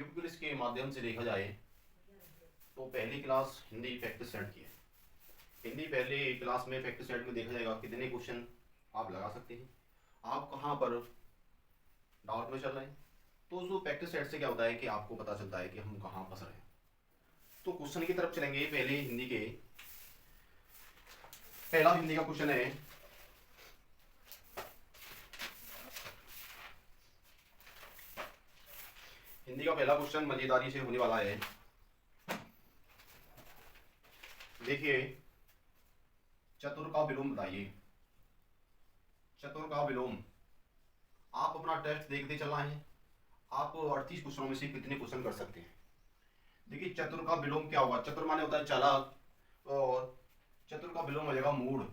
UP police के माध्यम से देखा जाए तो पहली क्लास हिंदी प्रैक्टिस सेट की है। हिंदी पहली क्लास में प्रैक्टिस सेट में देखा जाएगा कितने क्वेश्चन आप लगा सकते हैं, आप कहाँ पर डाउट में चल रहे हैं। तो उस प्रैक्टिस सेट से क्या होता है कि आपको पता चलता है कि हम कहाँ फंस रहे हैं। तो क्वेश्चन की तरफ चलेंगे। पहले हिंदी के पहला हिंदी का क्वेश्चन है, हिंदी का पहला क्वेश्चन मजेदारी से होने वाला है। देखिए, चतुर का विलोम बताइए। चतुर का विलोम, आप अपना टेस्ट देखते चलना है। आप 38 क्वेश्चनों में से कितने क्वेश्चन कर सकते हैं। देखिए, चतुर का विलोम क्या होगा। चतुर माने होता है चालाक, और चतुर का विलोम हो जाएगा मूड।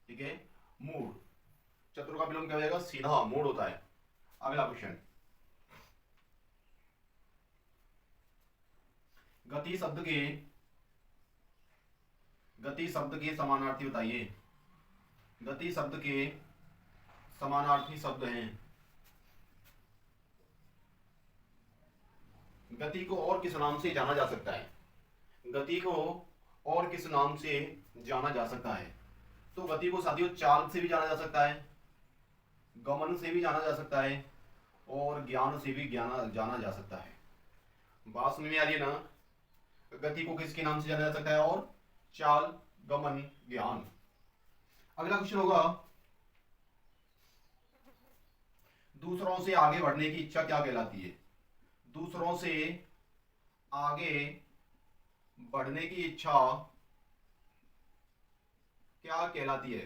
ठीक है, मूड। चतुर का विलोम क्या हो जाएगा, सीधा मूड होता है। अगला क्वेश्चन, गति शब्द के समानार्थी बताइए। गति शब्द के समानार्थी शब्द हैं। गति को और किस नाम से जाना जा सकता है। गति को और किस नाम से जाना जा सकता है। तो गति को साथियों चाल से भी जाना जा सकता है, गमन से भी जाना जा सकता है, और ज्ञान से भी जाना जा सकता है। बात समझ में आ रही है ना। गति को किसके नाम से जाना जा सकता है, और चाल, गमन, ज्ञान। अगला क्वेश्चन होगा, दूसरों से आगे बढ़ने की इच्छा क्या कहलाती है। दूसरों से आगे बढ़ने की इच्छा क्या कहलाती है,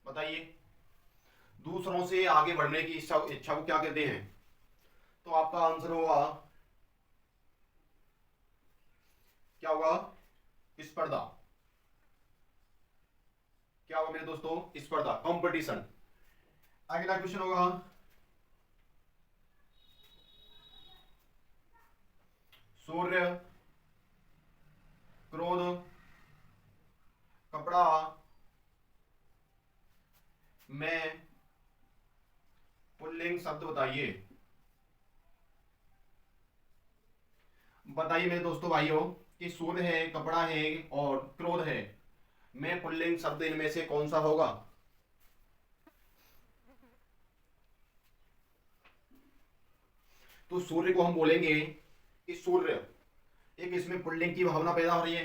बताइए। दूसरों से आगे बढ़ने की इच्छा को क्या कहते हैं। तो आपका आंसर होगा, क्या होगा, स्पर्धा। क्या होगा मेरे दोस्तों, स्पर्धा, कंपटीशन। अगला क्वेश्चन होगा, सूर्य, क्रोध, कपड़ा में पुल्लिंग शब्द बताइए। बताइए मेरे दोस्तों भाइयों कि सूर्य है, कपड़ा है और क्रोध है, में पुल्लिंग शब्द इनमें से कौन सा होगा। तो सूर्य को हम बोलेंगे कि सूर्य, एक इसमें पुल्लिंग की भावना पैदा हो रही है।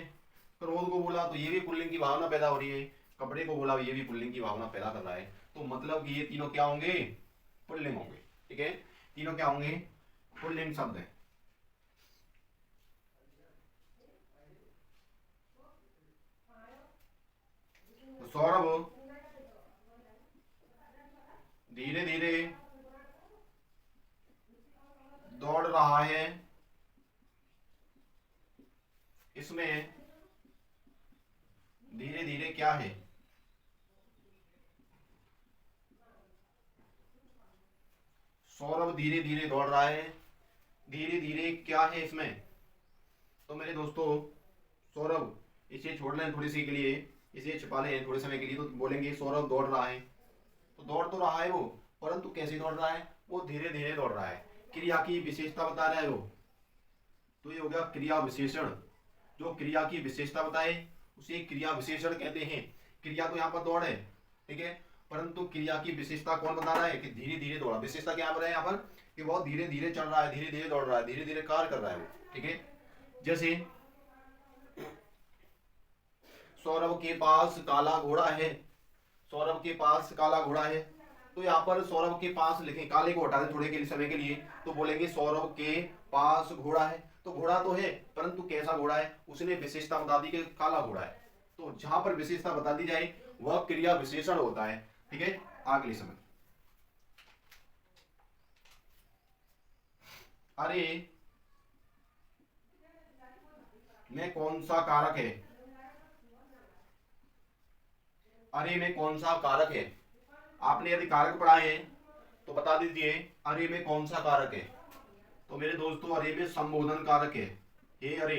क्रोध को बोला तो ये भी पुल्लिंग की भावना पैदा हो रही है। कपड़े को बोला ये भी पुल्लिंग की भावना पैदा कर रहा है। तो मतलब कि ये तीनों क्या होंगे, पुल्लिंग होंगे। ठीक है, तीनों क्या होंगे, पुल्लिंग शब्द है। तो सौरभ धीरे धीरे दौड़ रहा है, इसमें धीरे धीरे क्या है। सौरभ धीरे धीरे दौड़ रहा है, धीरे धीरे क्या है इसमें। तो मेरे दोस्तों, सौरभ, इसे छोड़ लें थोड़ी सी के लिए, इसे छिपा लें थोड़े समय के लिए, तो बोलेंगे सौरभ दौड़ रहा है। तो दौड़ तो रहा है वो, परंतु कैसे दौड़ रहा है, वो धीरे धीरे दौड़ रहा है। क्रिया की विशेषता बता रहा है वो। तो ये हो गया क्रिया विशेषण। जो क्रिया की विशेषता बताए उसे क्रिया विशेषण कहते हैं। क्रिया तो यहाँ पर दौड़ है, ठीक है, परंतु क्रिया की विशेषता कौन बता रहा है कि धीरे धीरे दौड़ा। विशेषता क्या बता रहा है यहाँ पर कि बहुत धीरे धीरे चल रहा है, धीरे धीरे दौड़ रहा है, धीरे धीरे कार्य कर रहा है वो। ठीक है, जैसे सौरभ के पास काला घोड़ा है। सौरभ के पास काला घोड़ा है, तो यहाँ पर सौरभ के पास लिखें, काले को हटा दें थोड़े के लिए समय के लिए, तो बोलेंगे सौरभ के पास घोड़ा है। तो घोड़ा तो है, परंतु कैसा घोड़ा है, उसने विशेषता बता दी कि काला घोड़ा है। तो जहां पर विशेषता बता दी जाए वह क्रिया विशेषण होता है। ठीक है, अगले समय, अरे में कौन सा कारक है। अरे में कौन सा कारक है। आपने यदि कारक पढ़ा है तो बता दीजिए अरे में कौन सा कारक है। तो मेरे दोस्तों, अरे में संबोधन कारक है। हे अरे,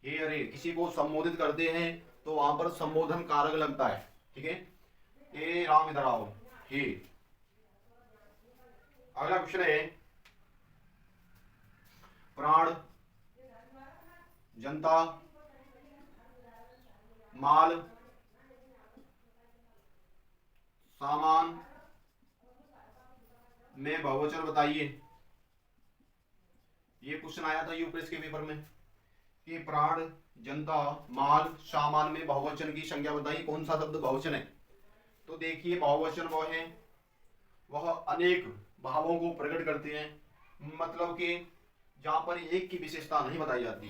हे अरे, किसी को संबोधित करते हैं तो वहां पर संबोधन कारक लगता है। ठीक है, हे राम इधर आओ, हे, अगला क्वेश्चन है प्राण, जनता, माल, सामान में बहुवचन बताइए। ये क्वेश्चन आया था यूपीएससी के पेपर में कि प्राण, जनता, माल, सामान में बहुवचन की संख्या बताइए, कौन सा शब्द बहुवचन है। तो देखिए बहुवचन वह अनेक भावों को प्रकट करते हैं, मतलब कि जहां पर एक की विशेषता नहीं बताई जाती।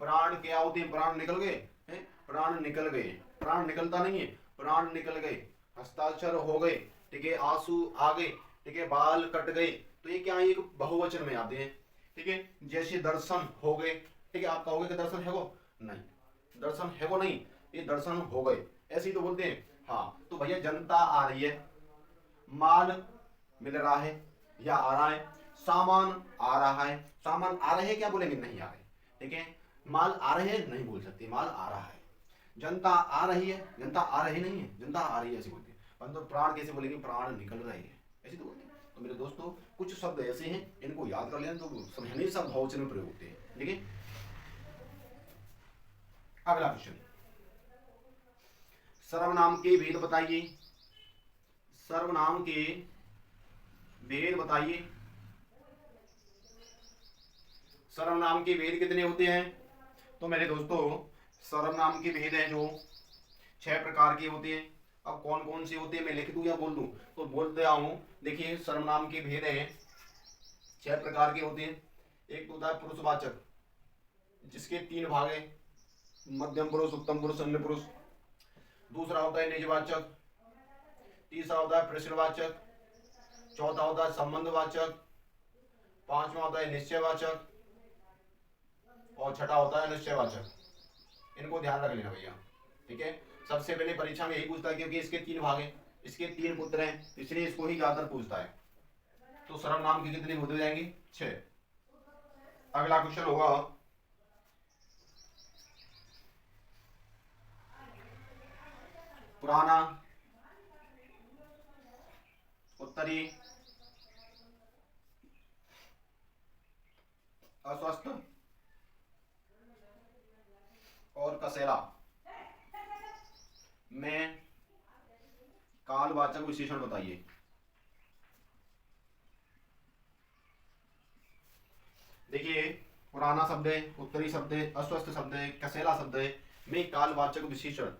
प्राण क्या होते हैं, प्राण निकल गए हैं, प्राण निकल गए, प्राण निकलता नहीं है, प्राण निकल गए, हस्ताक्षर हो गए, ठीक है, आंसू आ गए, ठीक है, बाल कट गए, तो ये क्या है, एक बहुवचन में आते हैं। ठीक है, जैसे दर्शन हो गए, ठीक है, आप कहोगे कि दर्शन है वो नहीं, दर्शन है वो नहीं, ये दर्शन हो गए, ऐसे ही तो बोलते हैं। हाँ, तो भैया जनता आ रही है, माल मिल रहा है या आ रहा है, सामान आ रहा है, सामान आ रहे हैं क्या बोलेंगे, नहीं आ रहे, ठीक है, माल आ रहे हैं नहीं बोल सकते, माल आ रहा है। जनता आ रही है, जनता आ रही नहीं है, जनता आ रही है ऐसे बोलते हैं। परंतु प्राण कैसे बोलेंगे, प्राण निकल रहे हैं, ऐसे तो बोलते हैं। तो मेरे दोस्तों कुछ शब्द ऐसे हैं, इनको याद कर लेना, तो समझने सब बहुवचन में प्रयोग होते हैं। ठीक है, अगला क्वेश्चन, सर्वनाम के भेद बताइए, सर्वनाम के भेद बताइए। सर्वनाम के भेद कितने होते हैं। तो मेरे दोस्तों सर्वनाम के भेद हैं जो 6 प्रकार के होते हैं। अब कौन कौन से होते हैं मैं लिख दूं या बोल दूं, तो बोल दे हूं। देखिए सर्वनाम के भेद हैं 6 प्रकार के होते हैं। एक तो होता है पुरुषवाचक, जिसके 3 भाग हैं, मध्यम पुरुष, उत्तम पुरुष, अन्य पुरुष। दूसरा होता है निजवाचक, तीसरा होता है प्रश्नवाचक, चौथा होता है संबंधवाचक, पांचवा होता है निश्चयवाचक और छठा होता है निश्चयवाचक। इनको ध्यान रख लेना भैया। ठीक है, सबसे पहले परीक्षा में यही पूछता है, क्योंकि इसके 3 भाग हैं, इसके 3 पुत्र हैं, इसलिए इसको ही ज्यादातर पूछता है। तो सर्वनाम के कितने हो जाएंगे, 6। अगला क्वेश्चन होगा पुराना, उत्तरी, अस्वस्थ और कसेला में कालवाचक विशेषण बताइए। देखिए पुराना शब्द है, उत्तरी शब्द है, अस्वस्थ शब्द है, कसेला शब्द है, में कालवाचक विशेषण।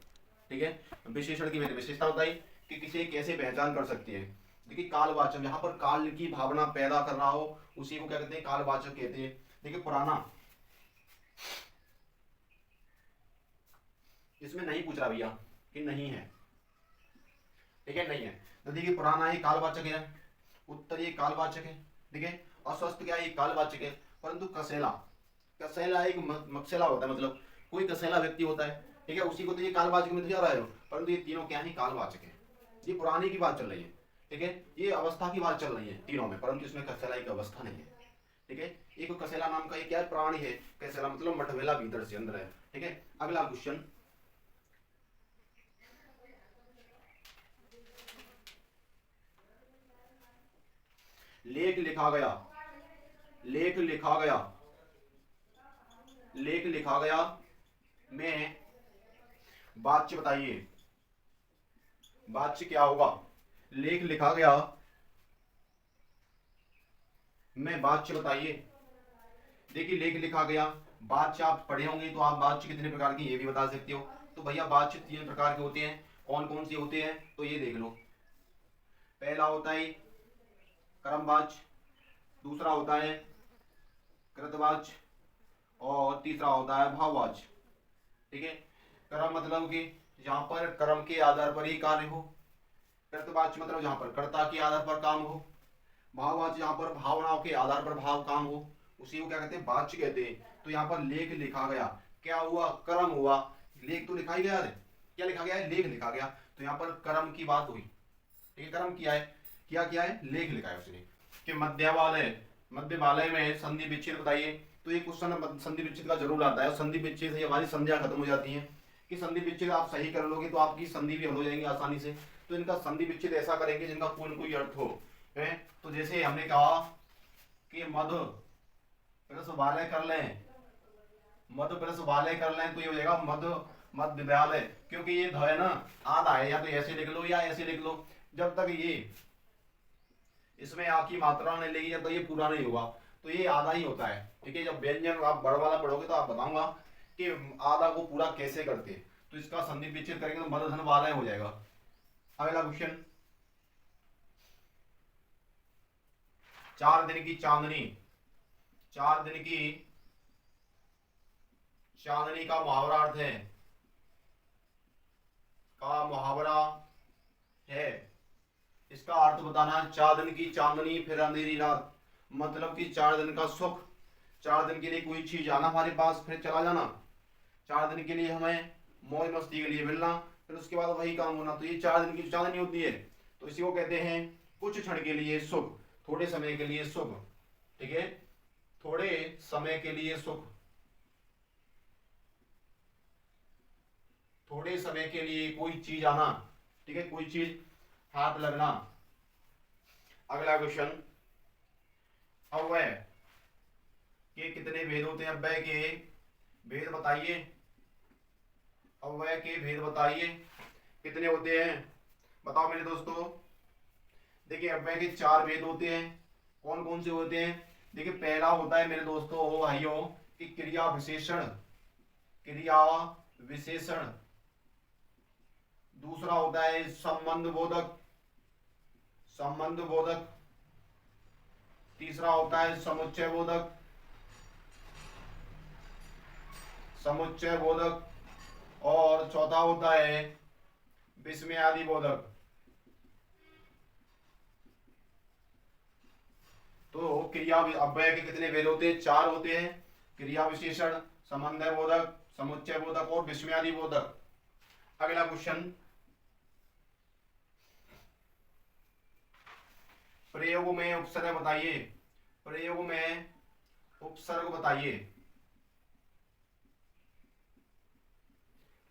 ठीक है, विशेषण की मैंने विशेषता बताई कि किसे कैसे पहचान कर सकती है। देखिए कालवाचक, जहां पर काल की भावना पैदा कर रहा हो उसी को क्या कहते हैं, कालवाचक कहते हैं। देखिए पुराना, इसमें नहीं पूछ रहा भैया कि नहीं है, ठीक है, नहीं है। तो देखिए पुराना ये कालवाचक है, उत्तर ये कालवाचक है, ठीक है, अस्वस्थ क्या ये कालवाचक है। परंतु कसेला, कसेला एक मकसेला होता है, मतलब कोई कसेला व्यक्ति होता है, ठीक है, उसी को तो ये कालवाचक में तो जा रहा है, परंतु ये तीनों क्या है, कालवाचक है। ये पुराने की बात चल रही है, ठीक है, ये अवस्था की बात चल रही है तीनों में, परंतु इसमें कसेला एक अवस्था नहीं है। ठीक है, एक कसेला नाम का एक क्या प्राणी है, कसेला मतलब मठवेला भीतर से अंदर है। ठीक है, अगला क्वेश्चन, लेख लिखा गया, लेख लिखा गया, लेख लिखा गया में वाच्य बताइए। वाच्य क्या होगा, लेख लिखा गया में वाच्य बताइए। देखिए लेख लिखा गया, वाच्य आप पढ़े होंगे तो आप वाच्य कितने प्रकार के ये भी बता सकते हो। तो भैया वाच्य 3 प्रकार के होते हैं, कौन कौन से होते हैं तो ये देख लो। पहला होता है कर्मवाच्य, दूसरा होता है कृतवाच्य और तीसरा होता है भाववाच्य। ठीक है, कर्म मतलब कि जहां पर कर्म के आधार पर ही कार्य हो, कृतवाच्य मतलब जहां पर कर्ता के आधार पर काम हो, भाववाच्य जहां पर भावनाओं के आधार पर भाव काम हो, उसी को क्या कहते हैं, वाच्य कहते हैं। तो यहाँ पर लेख लिखा गया, क्या हुआ, कर्म हुआ, लेख तो लिखा ही गया है, क्या लिखा गया है, लेख लिखा गया, तो यहाँ पर कर्म की बात हुई। ठीक है, कर्म किया है, क्या है, लेख लिखा है उसने। कि मध्यवालय, मध्यवालय में संधि विच्छेद बताइए। तो ये क्वेश्चन संधि विच्छेद का जरूर आता है, संधि विच्छेद से हमारी संधियां खत्म हो जाती हैं। कि संधि विच्छेद आप सही कर लोगे तो आपकी संधि भी हल हो जाएंगी आसानी से। तो इनका संधि विच्छेद ऐसा करेंगे जिनका कोई न कोई अर्थ हो, है तो तो जैसे हमने कहा कि मधु प्लस वालय कर लें, मधु प्लस वालय कर लें तो ये हो जाएगा मधु मध्य विद्यालय, क्योंकि ये ध है ना आधा है, या तो ऐसे लिख लो या ऐसे लिख लो। जब तक ये इसमें आपकी मात्रा नहीं लेगी जब तक ये पूरा नहीं होगा, तो ये आधा ही होता है। ठीक है, जब व्यंजन आप बड़ा वाला पढ़ोगे तो आप बताऊंगा कि आधा को पूरा कैसे करते हैं। तो इसका संधि विच्छेद करेंगे तो मध्य धन वालय हो जाएगा। अगला क्वेश्चन, 4 दिन की चांदनी, 4 दिन की चांदनी का मुहावरा अर्थ है, का मुहावरा है, इसका अर्थ बताना। 4 दिन की चांदनी फिर अंधेरी रात, मतलब कि 4 दिन का सुख, 4 दिन के लिए कोई चीज आना हमारे पास फिर चला जाना, 4 दिन के लिए हमें मौज मस्ती के लिए मिलना, फिर उसके बाद वही काम होना। तो ये 4 दिन की चांदनी होती है, तो इसी को कहते हैं कुछ क्षण के लिए सुख, थोड़े समय के लिए सुख। ठीक है, थोड़े समय के लिए सुख, थोड़े समय के लिए कोई चीज आना। ठीक है, कोई चीज हाथ लगना। अगला क्वेश्चन, अव्यय के कितने भेद होते हैं? अव्यय के भेद बताइए, अव्यय के भेद बताइए कितने होते हैं, बताओ मेरे दोस्तों। देखिए अव्यय के 4 भेद होते हैं। कौन कौन से होते हैं? देखिए पहला होता है मेरे दोस्तों हो भाइयों कि क्रिया विशेषण, क्रिया विशेषण। दूसरा होता है संबंध बोधक, संबंध बोधक। तीसरा होता है समुच्चय बोधक, समुच्चय बोधक। और चौथा होता है विस्मयादि बोधक। तो क्रिया अव्यय के कितने भेद होते हैं? 4 होते हैं, क्रिया विशेषण, संबंध बोधक, समुच्चय बोधक और विस्मयादि बोधक। अगला क्वेश्चन, प्रयोग में उपसर्ग बताइए, प्रयोग में उपसर्ग बताइए,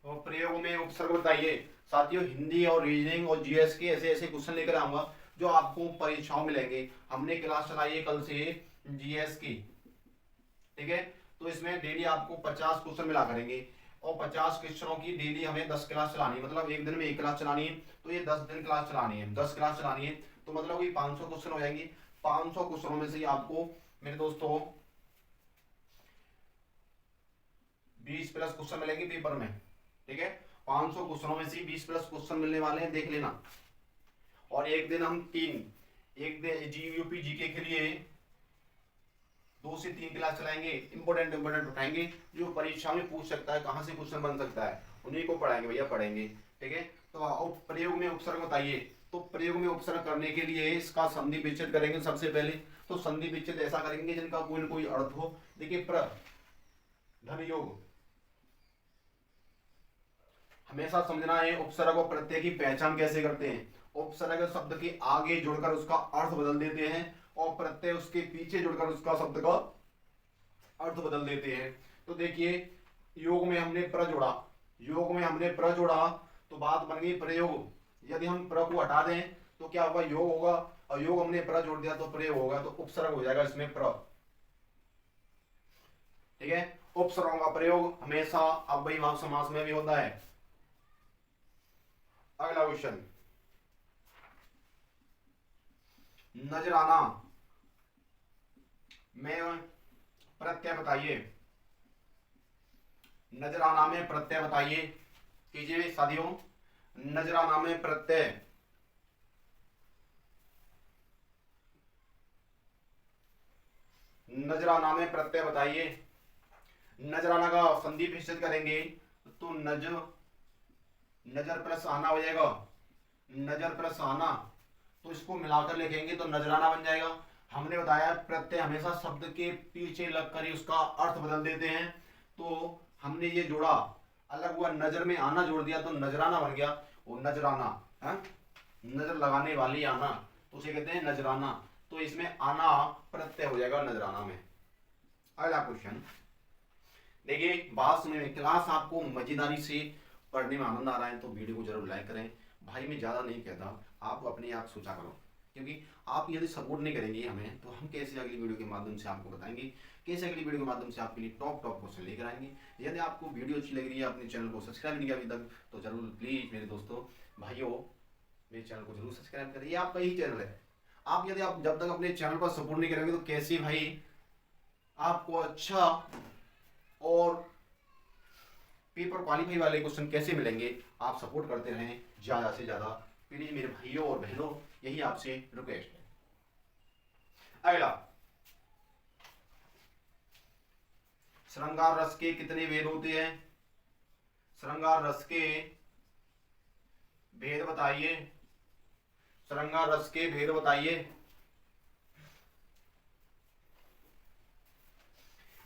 और प्रयोग में उपसर्ग बताइए। साथियों हिंदी और रीजनिंग और जीएस के ऐसे ऐसे क्वेश्चन लेकर आऊंगा जो आपको परीक्षाओं में मिलेंगे। हमने क्लास चलाई है कल से जीएस की। ठीक है, तो इसमें डेली आपको 50 क्वेश्चन मिला करेंगे, और 50 क्वेश्चनों की डेली हमें 10 क्लास चलानी है, मतलब एक दिन में 1 क्लास चलानी है। तो ये 10 दिन क्लास चलानी है, 10 क्लास चलानी है, तो मतलब ये 500 क्वेश्चन हो जाएंगे। 500 क्वेश्चनों में से आपको मेरे दोस्तों 20 प्लस क्वेश्चन मिलेंगे पेपर में। ठीक है, 500 क्वेश्चनों में से 20 प्लस क्वेश्चन मिलने वाले हैं, देख लेना। और एक दिन हम 3, एक दिन जीयूपी जीके के लिए 2 से 3 क्लास चलाएंगे, इंपोर्टेंट उठाएंगे जो परीक्षा में पूछ सकता है, कहां से क्वेश्चन बन सकता है, उन्हीं को पढ़ाएंगे भैया, पढ़ेंगे। ठीक है, तो प्रयोग में उपसर्ग बताइए। तो प्रयोग में उपसर्ग करने के लिए इसका संधि विच्छेद करेंगे सबसे पहले। तो संधि विच्छेद ऐसा करेंगे जिनका कोई न कोई अर्थ हो। देखिए प्र धन योग, हमेशा समझना है उपसर्ग और प्रत्यय की पहचान कैसे करते हैं। उपसर्ग शब्द के आगे जुड़कर उसका अर्थ बदल देते हैं, और प्रत्यय उसके पीछे जुड़कर उसका शब्द का अर्थ बदल देते हैं। तो देखिए योग में हमने प्र जोड़ा, योग में हमने प्र जोड़ा तो बात बन गई प्रयोग। यदि हम प्र को हटा दें तो क्या होगा? योग होगा, और योग हमने प्र जोड़ दिया तो प्रयोग होगा, तो उपसर्ग हो जाएगा इसमें प्र। ठीक है, उपसर्गों का प्रयोग हमेशा अव्ययीभाव समास में भी होता है। अगला क्वेश्चन, नजराना में प्रत्यय बताइए, नजराना में प्रत्यय बताइए। कीजिए साथियों, नजराना में प्रत्यय, नजराना में प्रत्यय बताइए। नजराना का संधि विच्छेद करेंगे तो नजर प्लस आना हो जाएगा, नजर प्लस आना, तो इसको मिलाकर लिखेंगे तो नजराना बन जाएगा। हमने बताया प्रत्यय हमेशा शब्द के पीछे लगकर ही उसका अर्थ बदल देते हैं, तो हमने ये जोड़ा, अलग हुआ, नजर में आना जोड़ दिया तो नजराना बन गया। वो नजराना है नजर लगाने वाली आना, तो उसे कहते हैं नजराना। तो इसमें आना प्रत्यय हो जाएगा नजराना में। अगला क्वेश्चन देखिए, बात सुनिए, क्लास आपको मजेदारी से पढ़ने में आनंद आ रहा है तो वीडियो को जरूर लाइक करें। भाई मैं ज्यादा नहीं कहता, आप अपने आप सोचा करो। क्योंकि आप यदि सपोर्ट नहीं करेंगे हमें तो हम कैसे अगली वीडियो के माध्यम से आपको बताएंगे, कैसे अगली वीडियो के माध्यम से आपके लिए टॉप क्वेश्चन लेकर आएंगे। यदि आपको वीडियो अच्छी लग रही है, अपने चैनल को सब्सक्राइब नहीं किया अभी तक, तो जरूर प्लीज़ मेरे दोस्तों भाइयों मेरे चैनल को जरूर सब्सक्राइब करें। ये आपका ही चैनल है। आप यदि आप जब तक अपने चैनल पर सपोर्ट नहीं करेंगे तो कैसे भाई आपको अच्छा और पेपर क्वालिफाई वाले क्वेश्चन कैसे मिलेंगे। आप सपोर्ट करते रहें ज़्यादा से ज़्यादा प्लीज मेरे भाइयों और बहनों, यही आपसे रिक्वेस्ट है। अगला, श्रृंगार रस के कितने भेद होते हैं? श्रृंगार रस के भेद बताइए। श्रृंगार रस के भेद बताइए।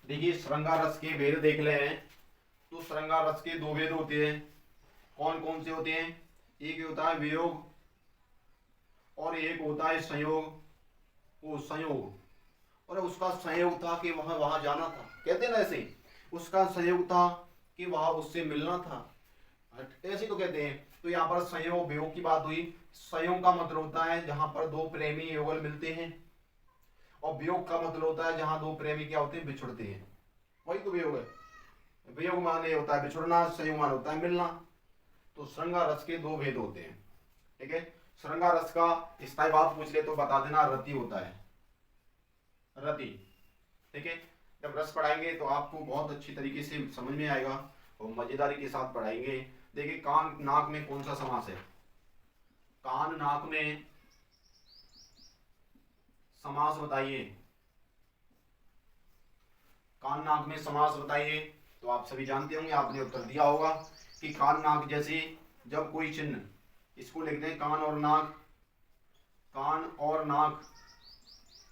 देखिए श्रृंगार रस के भेद देख ले हैं तो श्रृंगार रस के दो भेद होते हैं। कौन कौन से होते हैं? एक होता है वियोग और एक होता है संयोग। वो संयोग, और उसका संयोग था कि वह वहां जाना था, कहते हैं ना ऐसे, उसका संयोग था कि वह उससे मिलना था, ऐसे तो कहते हैं। तो यहाँ पर संयोग वियोग की बात हुई। संयोग का मतलब होता है जहां पर दो प्रेमी युगल मिलते हैं, और वियोग का मतलब होता है जहां दो प्रेमी क्या होते हैं, बिछुड़ते हैं। वही तो वियोग है। वियोग माने होता है बिछुड़ना, संयोग माने होता है मिलना। तो श्रृंगार रस के दो भेद होते हैं, ठीक है। श्रृंगार रस का स्थायी भाव पूछ ले तो बता देना रति होता है, रति, ठीक है। जब रस पढ़ाएंगे तो आपको बहुत अच्छी तरीके से समझ में आएगा और मजेदारी के साथ पढ़ाएंगे। देखिए कान नाक में कौन सा समास है? कान नाक में समास बताइए। कान नाक में समास बताइए। तो आप सभी जानते होंगे, आपने उत्तर दिया होगा कि कान नाक जैसे जब कोई चिन्ह, इसको लिखते हैं कान और नाक, कान और नाक,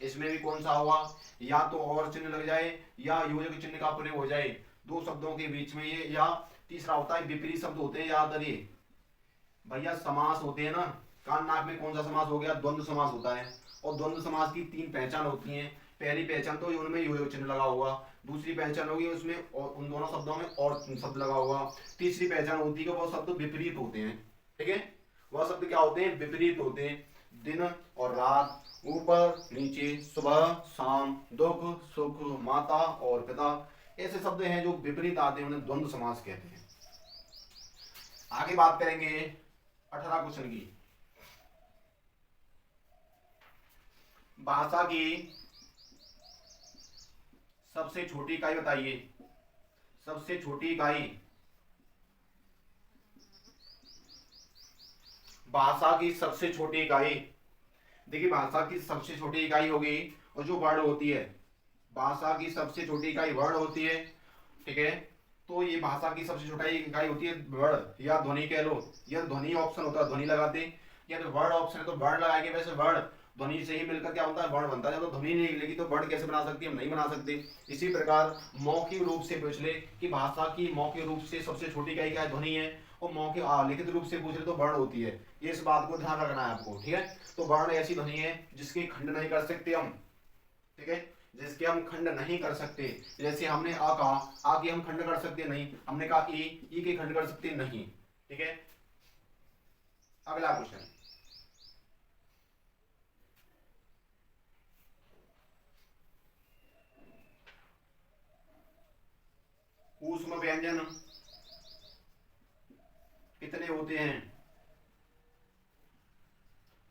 इसमें भी कौन सा हुआ? या तो और चिन्ह लग जाए या योजक चिन्ह का प्रयोग हो जाए दो शब्दों के बीच में ये, या तीसरा होता है विपरीत शब्द होते हैं। याद करिए भैया समास होते हैं ना, कान नाक में कौन सा समास हो गया? द्वंद्व समास होता है। और द्वंद्व समास की तीन पहचान होती हैं। पहली पहचान तो उनमें योजक चिन्ह लगा हुआ, दूसरी पहचान होगी उसमें और उन दोनों शब्दों में और शब्द लगा हुआ, तीसरी पहचान होती है वो शब्द विपरीत होते हैं, ठीक है। वह शब्द क्या होते हैं? विपरीत होते हैं। दिन और रात, ऊपर नीचे, सुबह शाम, दुख सुख, माता और पिता, ऐसे शब्द हैं जो विपरीत आते हैं, उन्हें द्वंद्व समास कहते हैं। आगे बात करेंगे 18 क्वेश्चन की। भाषा की सबसे छोटी इकाई बताइए। सबसे छोटी इकाई, भाषा की सबसे छोटी इकाई। देखिए भाषा की सबसे छोटी इकाई होगी और जो वर्ड होती है, भाषा की सबसे छोटी इकाई वर्ड होती है, ठीक है। तो ये भाषा की सबसे छोटी इकाई होती है वर्ड या ध्वनि कह लो, या ध्वनि ऑप्शन होता है ध्वनि लगाते, या तो वर्ड ऑप्शन है तो वर्ड लगाएंगे। वैसे वर्ड ध्वनि से ही मिलकर क्या होता है? वर्ण बनता है। जब तो ध्वनि नहीं मिलेगी तो वर्ड कैसे बना सकते? हम नहीं बना सकते। इसी प्रकार मौखिक रूप से पूछ ले कि भाषा की मौखिक रूप से सबसे छोटी इकाई क्या है? ध्वनि है। और मौखिक लिखित रूप से पूछ ले तो वर्ण होती है। ये इस बात को ध्यान रखना है आपको, ठीक है। तो वर्ण ऐसी ध्वनि है जिसकी खंड नहीं कर सकते हम, ठीक है, जिसके हम खंड नहीं कर सकते। जैसे हमने आ कहा, आ की हम खंड कर सकते नहीं। हमने कहा ई के खंड कर सकते नहीं, ठीक है। अगला क्वेश्चन, ऊष्म व्यंजन कितने होते हैं?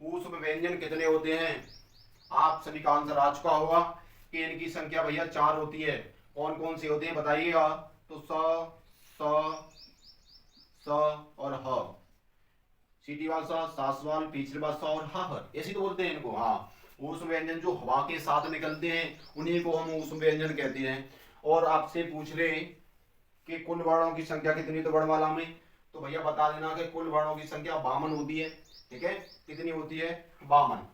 ऊष्म व्यंजन कितने होते हैं? आप सभी का आंसर आ चुका होगा कि इनकी संख्या भैया 4 होती है। कौन कौन से होते हैं बताइएगा। तो स और ह, सीटी भाषा, सासवाल, पिछली भाषा और हाहर, ऐसे तो बोलते हैं इनको। हाँ, ऊष्म व्यंजन जो हवा के साथ निकलते हैं उन्हीं को हम ऊष्म व्यंजन कहते हैं। और आपसे पूछ ले कि कुल वर्णों की संख्या कितनी तो वर्णमाला में, तो भैया बता देना कि कुल वर्णों की संख्या 52 होती है, ठीक है। कितनी होती है? 52।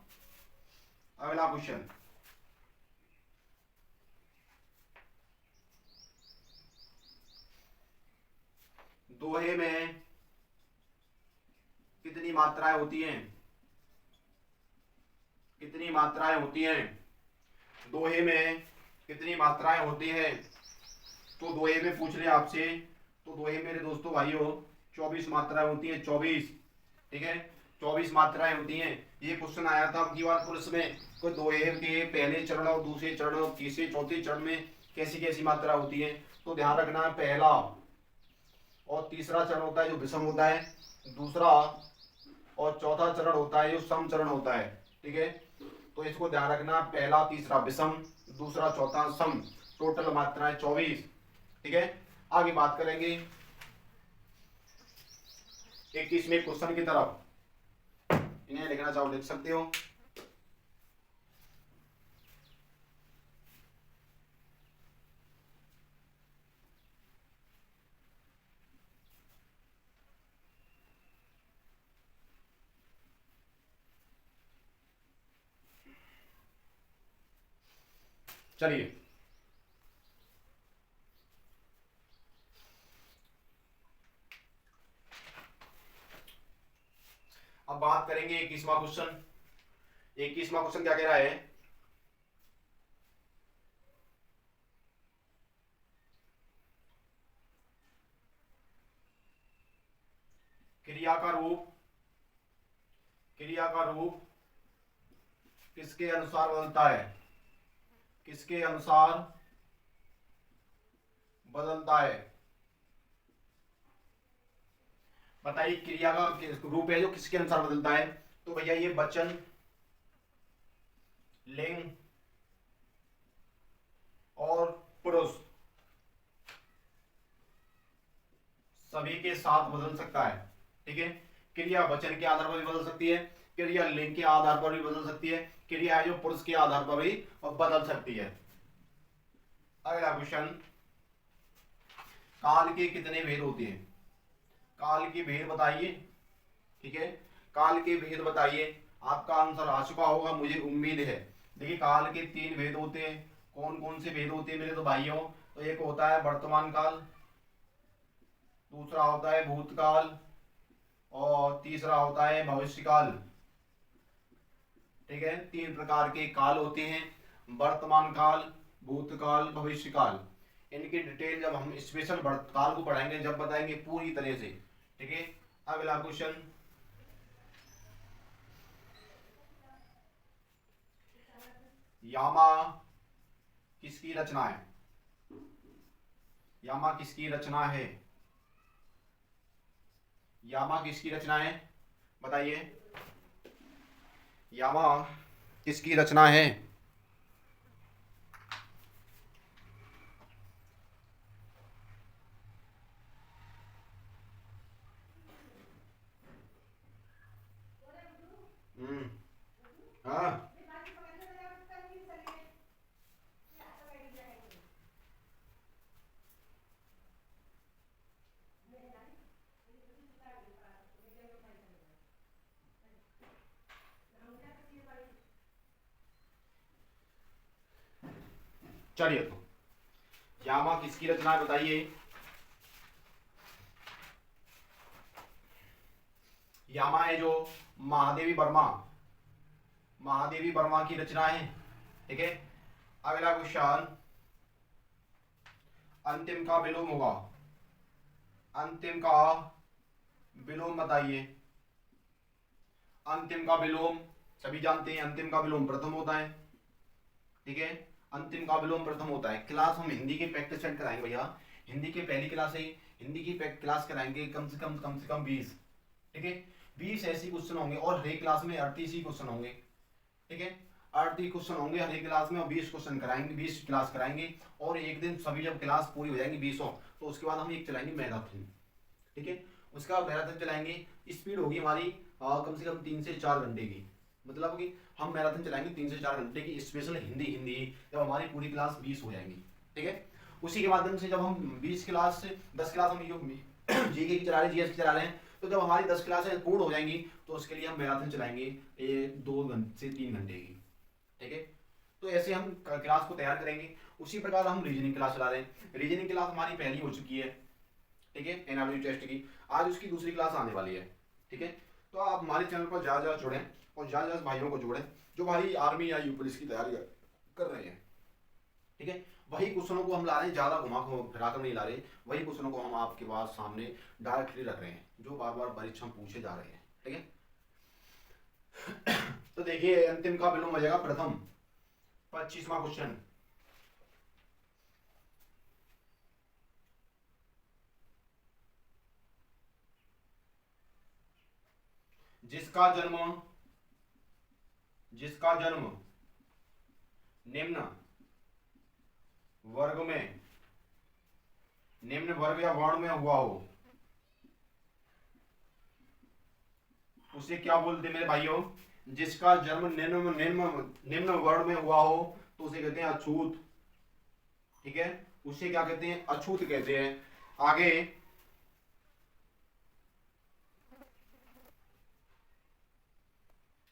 अगला क्वेश्चन, दोहे में कितनी मात्राएं होती हैं? कितनी मात्राएं होती हैं? दोहे में कितनी मात्राएं होती हैं? तो दोहे में पूछ ले आपसे, तो दोहे मेरे दोस्तों भाइयों 24 मात्राएं होती हैं। 24, ठीक है, 24 मात्राएं होती हैं। ये क्वेश्चन आया था अब की बार पुलिस में, कोई दोहेर के पहले चरण और दूसरे चरण और तीसरे चौथे चरण में कैसी कैसी मात्रा होती है। तो ध्यान रखना है, पहला और तीसरा चरण होता है जो विषम होता है, दूसरा और चौथा चरण होता है जो सम चरण होता है। ठीक है, तो इसको ध्यान रखना, पहला तीसरा विषम, दूसरा चौथा सम, टोटल मात्राएं 24। ठीक है, आगे बात करेंगे 21वें क्वेश्चन की तरफ। इन्हें लिखना चाहो लिख सकते हो। चलिए अब बात करेंगे 21वां क्वेश्चन। 21वां क्वेश्चन क्या कह रहा है, क्रिया का रूप किसके अनुसार बदलता है, किसके अनुसार बदलता है। बताइए क्रिया का रूप है जो किसके अनुसार बदलता है। तो भैया ये वचन, लिंग और पुरुष सभी के साथ बदल सकता है। ठीक है, क्रिया वचन के आधार पर भी बदल सकती है, क्रिया लिंग के आधार पर भी बदल सकती है, क्रिया है जो पुरुष के आधार पर भी बदल सकती है। अगला क्वेश्चन, काल के कितने भेद होते हैं, काल के भेद बताइए। ठीक है, काल के भेद बताइए। आपका आंसर आ चुका होगा मुझे उम्मीद है। देखिए काल के 3 भेद होते हैं। कौन कौन से भेद होते हैं मेरे तो भाइयों, तो एक होता है वर्तमान काल, दूसरा होता है भूतकाल और तीसरा होता है भविष्यकाल। ठीक है, 3 प्रकार के काल होते हैं, वर्तमान काल, भूतकाल, भविष्यकाल। इनकी डिटेल जब हम स्पेशल काल को पढ़ाएंगे जब बताएंगे पूरी तरह से। ठीक है, अगला क्वेश्चन, यामा किसकी रचना है, यामा किसकी रचना है, यामा किसकी रचना है बताइए, यामा किसकी रचना है। हाँ चलिए, तो यामा किसकी रचना है बताइए। यामा है जो महादेवी वर्मा, महादेवी वर्मा की रचना है। ठीक है, अगला क्वेश्चन, अंतिम का विलोम होगा, अंतिम का विलोम बताइए। अंतिम का विलोम सभी जानते हैं, अंतिम का विलोम प्रथम होता है। ठीक है, अंतिम का विलोम प्रथम होता है। क्लास हम हिंदी की प्रैक्टिस सेट कराएंगे भैया, हिंदी की पहली क्लास है, हिंदी की क्लास कराएंगे कम से कम 20। ठीक है, 20 ऐसी क्वेश्चन होंगे और हर एक क्लास में 38 ही क्वेश्चन होंगे। ठीक है, 38 क्वेश्चन होंगे हर एक क्लास में और 20 क्वेश्चन कराएंगे, 20 क्लास कराएंगे। और एक दिन सभी जब क्लास पूरी हो जाएंगी 20 तो उसके बाद हम एक चलाएंगे मैराथन। ठीक है, उसका मैराथन चलाएंगे, स्पीड होगी हमारी कम से कम 3 से 4 घंटे की। मतलब कि हम मैराथन चलाएंगे 3 से 4 घंटे की, स्पेशल हिंदी हिंदी जब हमारी पूरी क्लास 20 हो जाएंगी। ठीक है, उसी के माध्यम से जब हम 20 क्लास से 10 क्लास हम जो जीके की चला रहे हैं, जीएस की चला रहे हैं, तो जब हमारी 10 क्लासें पूर्ण हो जाएंगी तो उसके लिए हम मैराथन चलाएंगे 2 से 3 घंटे की। ठीक है, तो ऐसे हम क्लास को तैयार करेंगे। उसी प्रकार हम रीजनिंग क्लास चला रहे हैं, रीजनिंग क्लास हमारी पहली हो चुकी है। ठीक है, एनआरबी टेस्ट की, आज उसकी दूसरी क्लास आने वाली है। ठीक है, तो आप हमारे चैनल पर ज़्यादा जुड़ें और ज़्यादा भाइयों को जोड़ें जो भाई आर्मी या यूपी पुलिस की तैयारी कर रहे हैं। ठीक है, वही क्वेश्चनों को हम ला रहे हैं, ज़्यादा घुमा फिरा कर नहीं ला रहे, वही क्वेश्चनों को हम आपके पास सामने डायरेक्टली रख रहे हैं जो बार बार परीक्षा में पूछे जा रहे हैं। ठीक है, तो देखिए अंतिम का विलोम हो जाएगा प्रथम। 25वां क्वेश्चन, जिसका जन्म निम्न वर्ग में, निम्न वर्ग या वर्ण में हुआ हो, उसे क्या बोलते हैं मेरे भाइयों? जिसका जन्म निम्न निम्न निम्न वर्ण में हुआ हो तो उसे कहते हैं अछूत। ठीक है, उसे क्या कहते हैं? अछूत कहते हैं। आगे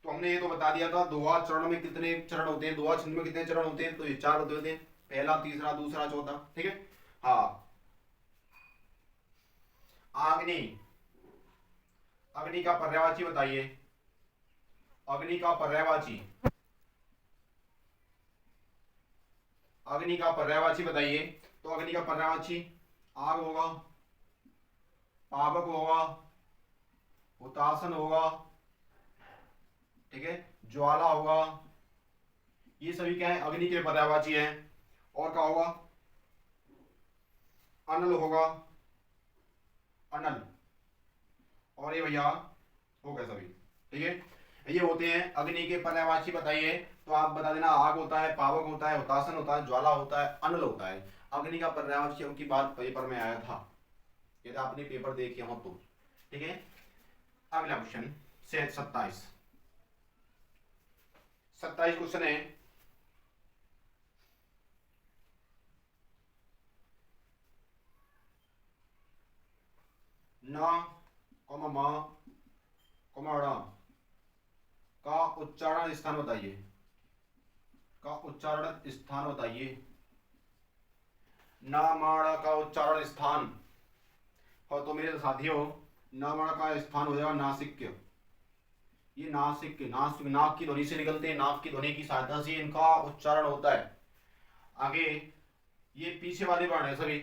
तो हमने ये तो बता दिया था दोहा चरण में कितने चरण होते हैं, दोहा छंद में कितने चरण होते हैं, तो ये 4 होते हैं, पहला, तीसरा, दूसरा, चौथा। ठीक है। हाँ, अग्नि, अग्नि का पर्यायवाची बताइए। अग्नि का पर्यायवाची, अग्नि का पर्यायवाची बताइए। तो अग्नि का पर्यायवाची आग होगा, पावक होगा, हुतासन होगा, ठीक है, ज्वाला होगा। ये सभी क्या है? अग्नि के पर्यायवाची हैं। और क्या होगा? अनल होगा, अनल। और ये भैया हो गए सभी। ठीक है, ये होते हैं अग्नि के पर्यायवाची। बताइए तो आप बता देना, आग होता है, पावक होता है, हुतासन होता है, ज्वाला होता है, अनल होता है। अग्नि का पर्यायवाची की बात पेपर में आया था, यदि आपने पेपर देखे हो तो। ठीक है, अगला क्वेश्चन से 27 क्वेश्चन है। न म ण का उच्चारण स्थान बताइए, का उच्चारण स्थान बताइए। न मण का उच्चारण स्थान, और तो मेरे साथियों न मण का स्थान हो जाएगा नासिक। ये नासिक, नाक की ध्वनि से निकलते हैं, नाक की ध्वनि की सहायता से इनका उच्चारण होता है। आगे ये पीछे वाले वर्ण है सभी।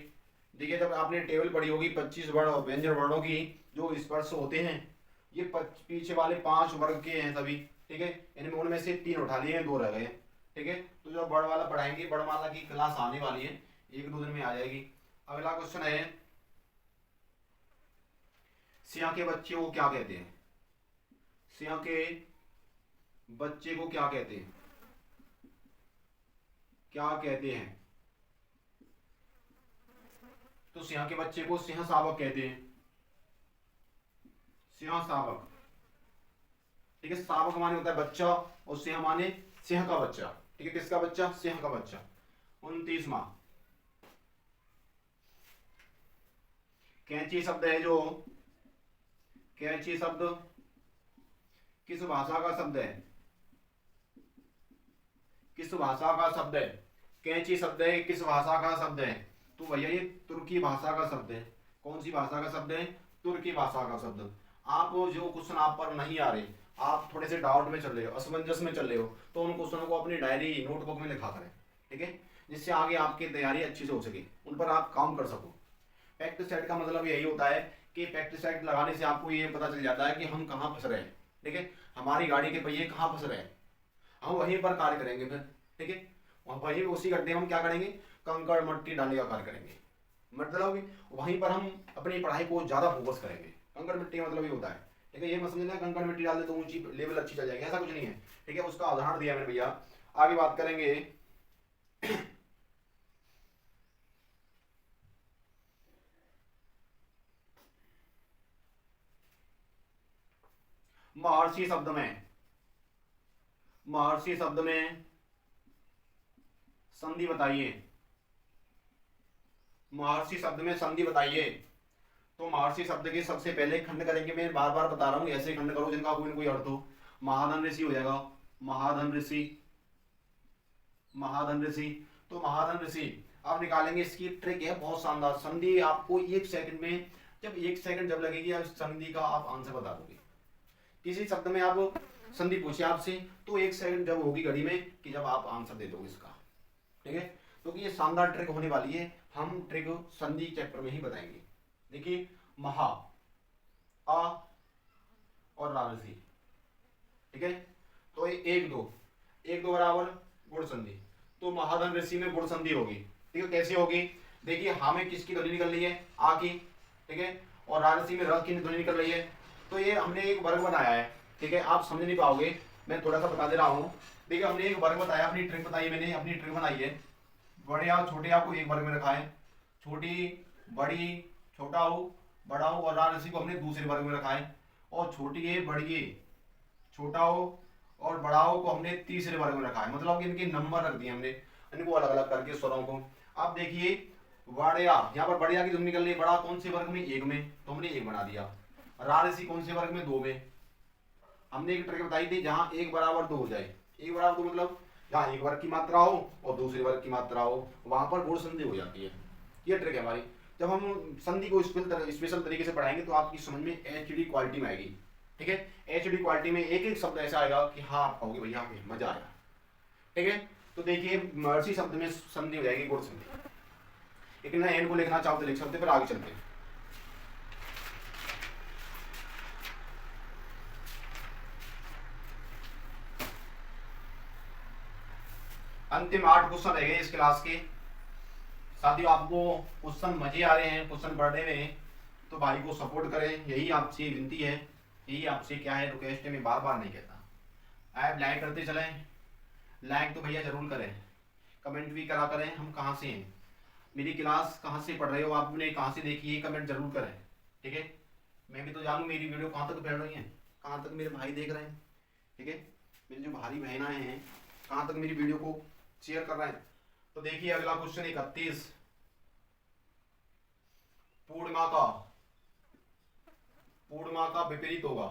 देखिए जब आपने टेबल पढ़ी होगी 25 वर्ण व्यंजन वर्णों की जो स्पर्श होते हैं, ये पीछे वाले 5 वर्ग के हैं सभी। ठीक है, इनमें उनमें से 3 उठा लिए हैं, 2 रह गए। ठीक है, तो जो बड़ वाला पढ़ाएंगे, बड़माला की क्लास आने वाली है, 1-2 दिन में आ जाएगी। अगला क्वेश्चन है, सिंह के बच्चे को क्या कहते हैं? सिंह के बच्चे को क्या कहते हैं? क्या कहते हैं? तो सिंह के बच्चे को सिंह शावक कहते हैं, सिंह शावक। ठीक है, शावक माने होता है बच्चा, और सिंह माने सिंह का बच्चा। ठीक है, किसका बच्चा? सिंह का बच्चा। 29वां, कैंची शब्द है जो, कैंची शब्द किस भाषा का शब्द है? किस भाषा का शब्द है? कैंची शब्द है किस भाषा का शब्द है? तो भैया ये तुर्की भाषा का शब्द है। कौन सी भाषा का शब्द है? तुर्की भाषा का शब्द। आप जो क्वेश्चन आप पर नहीं आ रहे, आप थोड़े से डाउट में चल रहे हो, असमंजस में चल रहे हो, तो उन क्वेश्चनों को अपनी डायरी नोटबुक में लिखा करें। ठीक है, जिससे आगे आपकी तैयारी अच्छी से हो सके, उन पर आप काम कर सको। फैक्ट सेट का मतलब यही होता है कि फैक्ट सेट लगाने से आपको ये पता चल जाता है कि हम कहाँ फंस रहे हैं। ठीक है, हमारी गाड़ी के पहिए कहाँ फंस रहे हैं, हम वहीं पर कार्य करेंगे फिर। ठीक है, वहीं उसी गड्ढे में हम क्या करेंगे? कंकड़ मट्टी डालने का कार्य करेंगे। मतलब वहीं पर हम अपनी पढ़ाई को ज्यादा फोकस करेंगे। कंकड़ मिट्टी का मतलब ये होता है। ठीक है, ये मत समझना कंकड़ मिट्टी डाल दे तो ऊंची लेवल अच्छी चल जाएगी, ऐसा कुछ नहीं है। ठीक है, उसका उदाहरण दिया मैंने भैया। आगे बात करेंगे। महर्षि शब्द में, महर्षि शब्द में संधि बताइए। महर्षि शब्द में संधि बताइए। तो महर्षि शब्द के सबसे पहले खंड करेंगे, मैं बार बार बता रहा हूं, ऐसे खंड करो जिनका कोई ना कोई अर्थ हो। महाधन ऋषि हो जाएगा, महाधन ऋषि, महाधन ऋषि। तो महाधन ऋषि आप निकालेंगे, इसकी ट्रिक है बहुत शानदार। संधि आपको 1 सेकंड में, जब 1 सेकंड जब लगेगी आप संधि का आप आंसर बता दोगे। किसी शब्द में आप संधि पूछे आपसे तो 1 सेकंड जब होगी घड़ी में कि जब आप आंसर दे दोगे इसका। ठीक है, क्योंकि तो ये शानदार ट्रिक होने वाली है, हम ट्रिक संधि चैप्टर में ही बताएंगे। देखिए, महा, अ और राजसी, ठीक है। तो एक दो, एक दो बराबर गुण संधि, तो महाधन ऋषि में गुण संधि होगी। ठीक है, कैसे होगी? देखिए हमें किसकी ध्वनि निकल रही है? आ की। ठीक है, और राजसी में र की ध्वनि निकल रही है। तो ये हमने एक वर्ग बनाया है। ठीक है, आप समझ नहीं पाओगे, मैं थोड़ा सा बता दे रहा हूँ। देखिए हमने एक वर्ग बताया, अपनी ट्रिक बताई, मैंने अपनी ट्रिक बनाई है। बड़े या छोटे को एक वर्ग में रखा है, छोटी बड़ी छोटा हो बड़ा हो और राजसी को हमने दूसरे वर्ग में रखा है, और छोटी है बड़ी है छोटा हो और बड़ा हो को हमने तीसरे वर्ग में रखा है। मतलब कि इनके नंबर रख दिए हमने, इनको अलग अलग करके स्वरों को। आप देखिए बड़िया, यहाँ पर बढ़िया की ध्वनि निकल रही है, बड़ा कौन से वर्ग में? एक में, तो हमने एक बना दिया। राजसी कौन से वर्ग में? दो में। हमने एक ट्रिक बताई थी, जहां एक बराबर दो हो जाए, एक बराबर दो मतलब जहां एक वर्ग की मात्रा हो और दूसरे वर्ग की मात्रा हो, वहां पर गुण संधि हो जाती है। ये ट्रिक है हमारी। जब हम संधि को स्पेशल तरीके से पढ़ाएंगे तो आपकी समझ में एचडी क्वालिटी में आएगी। ठीक है, एचडी क्वालिटी में एक एक शब्द ऐसा आएगा कि हाँ आप कहोगे भैया मजा आएगा। ठीक है, तो देखिए महर्षि शब्द में संधि हो जाएगी गुण संधि। एक ना एन को लिखना चाहो तो लिख सकते, फिर आगे चलते हैं। अंतिम 8 क्वेश्चन रह गए इस क्लास के। साथियों आपको क्वेश्चन मजे आ रहे हैं, क्वेश्चन बढ़ने में, तो भाई को सपोर्ट करें, यही आपसे विनती है, यही आपसे क्या है रिक्वेस्ट है, मैं बार बार नहीं कहता। आप लाइक करते चलें, लाइक तो भैया जरूर करें, कमेंट भी करा करें हम कहाँ से हैं, मेरी क्लास कहाँ से पढ़ रहे हो, आपने कहाँ से देखी है, कमेंट जरूर करें। ठीक है, मैं भी तो जानूँ मेरी वीडियो कहाँ तक फैल रही है, कहाँ तक मेरे भाई देख रहे हैं। ठीक है, मेरी जो भारी बहनाएं हैं कहाँ तक मेरी वीडियो को शेयर कर रहे हैं। तो देखिए अगला क्वेश्चन 31, पूर्णिमा का विपरीत होगा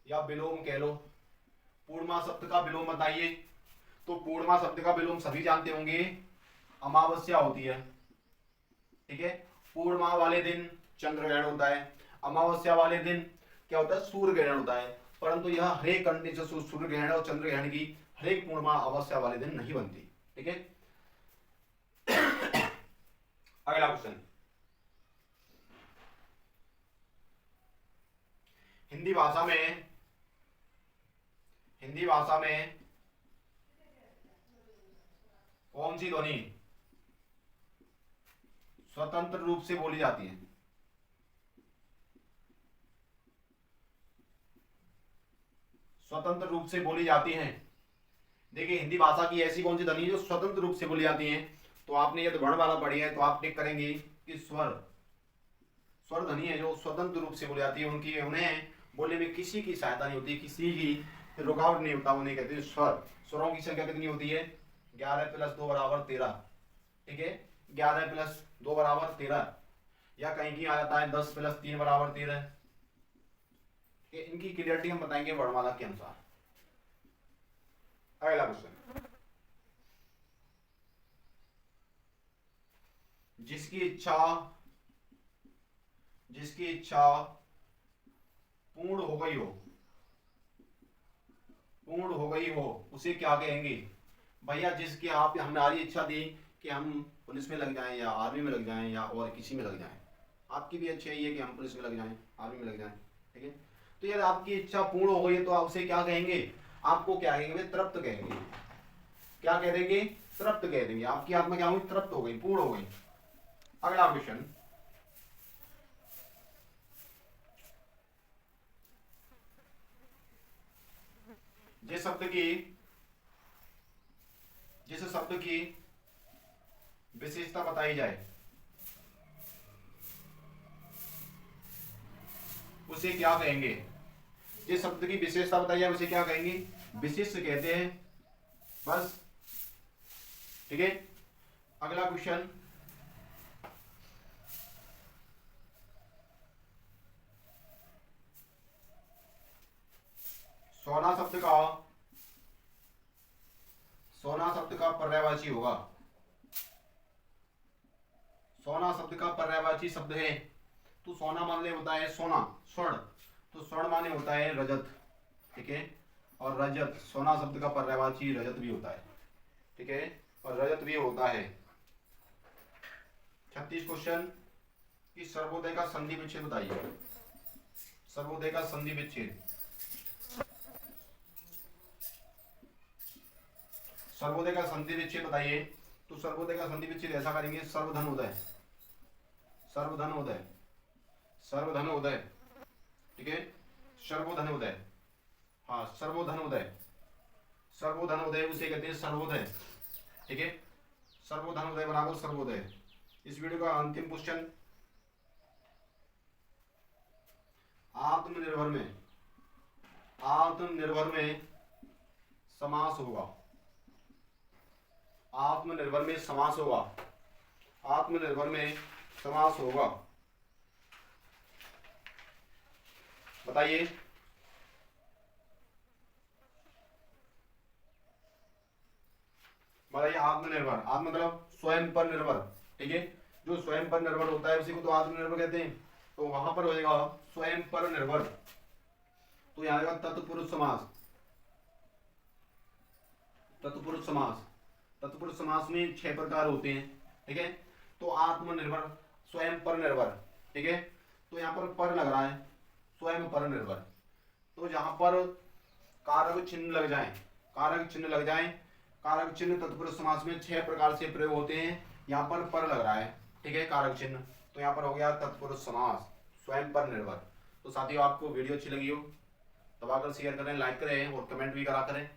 या विलोम कह लो। पूर्णिमा शब्द का विलोम बताइए। तो पूर्णिमा शब्द का विलोम सभी जानते होंगे, अमावस्या होती है। ठीक है, पूर्णिमा वाले दिन चंद्र ग्रहण होता है, अमावस्या वाले दिन क्या होता है? सूर्य ग्रहण होता है। परंतु यह हरेक कंडीशन सूर्य ग्रहण और चंद्र ग्रहण की हरेक पूर्णिमा अमावस्या वाले दिन नहीं बनती। ठीक है, अगला क्वेश्चन, हिंदी भाषा में कौन सी ध्वनि स्वतंत्र रूप से बोली जाती है? स्वतंत्र रूप से बोली जाती हैं। देखिए हिंदी भाषा की ऐसी कौन सी ध्वनि है जो स्वतंत्र रूप से बोली जाती है? तो आपने ये तो वर्ण वाला पढ़ी है, तो आप टिक करेंगे कि स्वर ध्वनि है जो स्वतंत्र रूप से बोली जाती है, उनकी उन्हें बोलने में किसी की सहायता नहीं होती, किसी की रुकावट नहीं होता, उन्हें कहते हैं स्वर। स्वरों की संख्या कितनी होती है? 11 + 2 = 13। ठीक है, 11 + 2 = 13, या कहीं की आ जाता है 10 + 3 = 13। इनकी क्लियरिटी हम बताएंगे वर्णमाला के अनुसार। अगला क्वेश्चन, जिसकी इच्छा पूर्ण हो गई हो उसे क्या कहेंगे? भैया जिसकी आप हमारी इच्छा थी कि हम पुलिस में लग जाएं या आर्मी में लग जाएं या और किसी में लग जाएं, आपकी भी इच्छा यही है कि हम पुलिस में लग जाएं, आर्मी में लग जाएं। ठीक है, तो यार आपकी इच्छा पूर्ण हो गई तो आप उसे क्या कहेंगे? आपको क्या कहेंगे? तृप्त कहेंगे। क्या कह देंगे? तृप्त कह देंगे। आपकी आत्मा क्या हुई? तृप्त हो गई, पूर्ण हो गई। अगला क्वेश्चन, जिस शब्द की विशेषता बताई जाए उसे क्या कहेंगे? जिस शब्द की विशेषता बताई जाए उसे क्या कहेंगे? विशिष्ट कहते हैं, बस। ठीक है, अगला क्वेश्चन, सोना शब्द का पर्यायवाची होगा। सोना शब्द का पर्यायवाची शब्द है, तो सोना माने होता है सोना, स्वर्ण, तो स्वर्ण माने होता है रजत। ठीक है, और रजत, सोना शब्द का पर्यायवाची रजत भी होता है। ठीक है, और रजत भी होता है। 36 क्वेश्चन, कि सर्वोदय का संधि विच्छेद बताइए। सर्वोदय का संधि विच्छेद सर्वोदय का संधि विच्छेद बताइए। तो सर्वोदय का संधि विच्छेद ऐसा करेंगे, सर्वधन उदय, सर्वधन उदय, सर्वधन उदय, ठीक है, सर्वधन उदय, हाँ सर्वधन उदय, सर्वधन उदय उसे कहते हैं सर्वोदय, ठीक है, सर्वधन उदय बराबर सर्वोदय। इस वीडियो का अंतिम क्वेश्चन, आत्मनिर्भर में, आत्मनिर्भर में समास होगा, आत्मनिर्भर में समास होगा, आत्मनिर्भर में समास होगा, बताइए। बताइए आत्मनिर्भर, आत्म मतलब स्वयं पर निर्भर, ठीक है, जो स्वयं पर निर्भर होता है उसी को तो आत्मनिर्भर कहते हैं। तो वहां पर हो जाएगा स्वयं पर निर्भर, तो यहाँ आएगा तत्पुरुष समास, तत्पुरुष समास, तत्पुरुष समास में 6 प्रकार होते हैं, ठीक है। तो आत्मनिर्भर, स्वयं पर निर्भर, ठीक है, तो यहाँ पर लग रहा है स्वयं पर निर्भर, तो जहां पर कारक चिन्ह लग जाए, कारक चिन्ह लग जाए, कारक चिन्ह तत्पुरुष समास में 6 प्रकार से प्रयोग होते हैं, यहाँ पर लग रहा है, ठीक है, कारक चिन्ह, तो यहाँ पर हो गया तत्पुरुष समास, स्वयं पर निर्भर। तो साथियों आपको वीडियो अच्छी लगी हो दबाकर शेयर करें, लाइक करें और कमेंट भी करा करें।